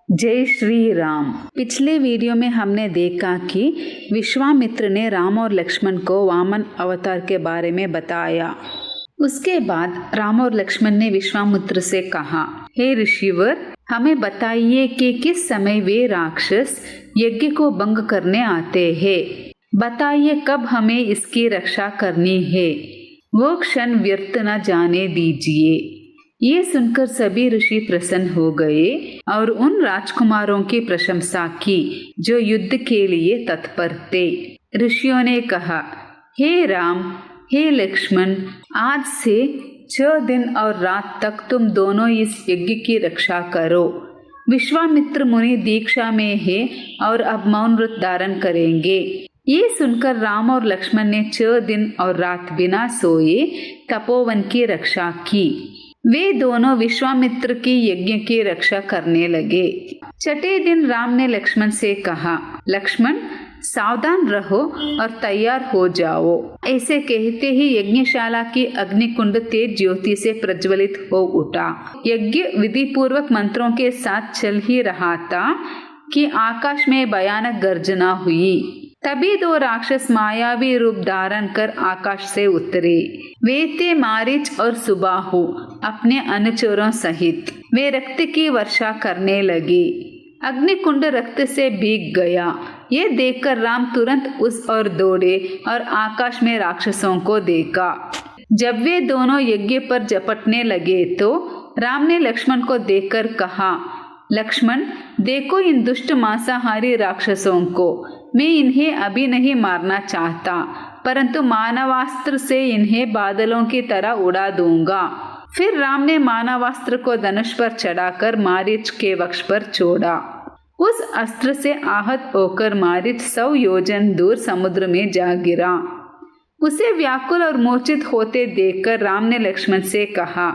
जय श्री राम। पिछले वीडियो में हमने देखा कि विश्वामित्र ने राम और लक्ष्मण को वामन अवतार के बारे में बताया। उसके बाद राम और लक्ष्मण ने विश्वामित्र से कहा, हे ऋषिवर, हमें बताइए कि किस समय वे राक्षस यज्ञ को भंग करने आते हैं। बताइए कब हमें इसकी रक्षा करनी है। वो क्षण व्यर्थ न जाने दीजिए। ये सुनकर सभी ऋषि प्रसन्न हो गए और उन राजकुमारों की प्रशंसा की जो युद्ध के लिए तत्पर थे। ऋषियों ने कहा, हे राम, हे लक्ष्मण, आज से 6 दिन और रात तक तुम दोनों इस यज्ञ की रक्षा करो। विश्वामित्र मुनि दीक्षा में है और अब मौन व्रत धारण करेंगे। ये सुनकर राम और लक्ष्मण ने 6 दिन और रात बिना सोए तपोवन की रक्षा की। वे दोनों विश्वामित्र की यज्ञ की रक्षा करने लगे। छठे दिन राम ने लक्ष्मण से कहा, लक्ष्मण, सावधान रहो और तैयार हो जाओ। ऐसे कहते ही यज्ञशाला की अग्निकुंड तेज ज्योति से प्रज्वलित हो उठा। यज्ञ विधि पूर्वक मंत्रों के साथ चल ही रहा था कि आकाश में भयानक गर्जना हुई। तभी 2 राक्षस मायावी रूप धारण कर आकाश से उतरे। वे थे मारीच और सुबाहु अपने अनुचरों सहित। वे रक्त की वर्षा करने लगे। अग्निकुंड रक्त से भीग गया। ये देखकर राम तुरंत उस ओर दौड़े और आकाश में राक्षसों को देखा। जब वे दोनों यज्ञ पर झपटने लगे तो राम ने लक्ष्मण को देखकर कहा, लक्ष्मण, देखो इन दुष्ट मांसाहारी राक्षसों को। मैं इन्हें अभी नहीं मारना चाहता, परंतु मानवास्त्र से इन्हें बादलों की तरह उड़ा दूंगा। फिर राम ने मानवास्त्र को धनुष पर चढ़ाकर मारीच के वक्ष पर छोड़ा। उस अस्त्र से आहत होकर मारीच 100 योजन दूर समुद्र में जा गिरा। उसे व्याकुल और मूर्छित होते देखकर राम ने लक्ष्मण से कहा,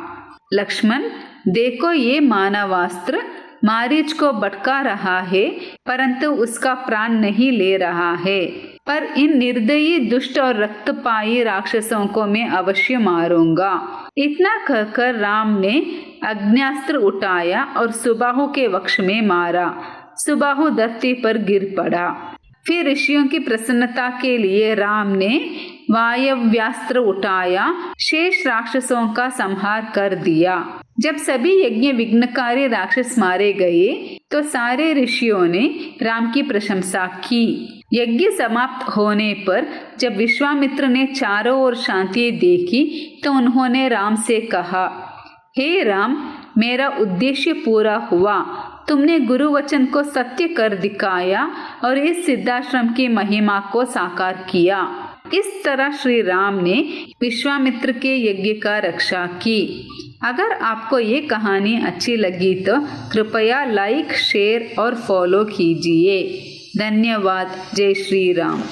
लक्ष्मण, देखो ये मानवास्त्र मारीच को भटका रहा है, परंतु उसका प्राण नहीं ले रहा है। पर इन निर्दयी, दुष्ट और रक्तपायी राक्षसों को मैं अवश्य मारूंगा। इतना कहकर राम ने अग्न्यास्त्र उठाया और सुबाहु के वक्ष में मारा। सुबाहु धरती पर गिर पड़ा। फिर ऋषियों की प्रसन्नता के लिए राम ने वायव्यास्त्र उठाया, शेष राक्षसों का संहार कर दिया। जब सभी यज्ञ विघ्नकारी राक्षस मारे गए तो सारे ऋषियों ने राम की प्रशंसा की। यज्ञ समाप्त होने पर जब विश्वामित्र ने चारों ओर शांति देखी तो उन्होंने राम से कहा, हे राम, मेरा उद्देश्य पूरा हुआ। तुमने गुरु वचन को सत्य कर दिखाया और इस सिद्धाश्रम की महिमा को साकार किया। इस तरह श्री राम ने विश्वामित्र के यज्ञ का रक्षा की। अगर आपको ये कहानी अच्छी लगी तो कृपया लाइक, शेयर और फॉलो कीजिए। धन्यवाद। जय श्री राम।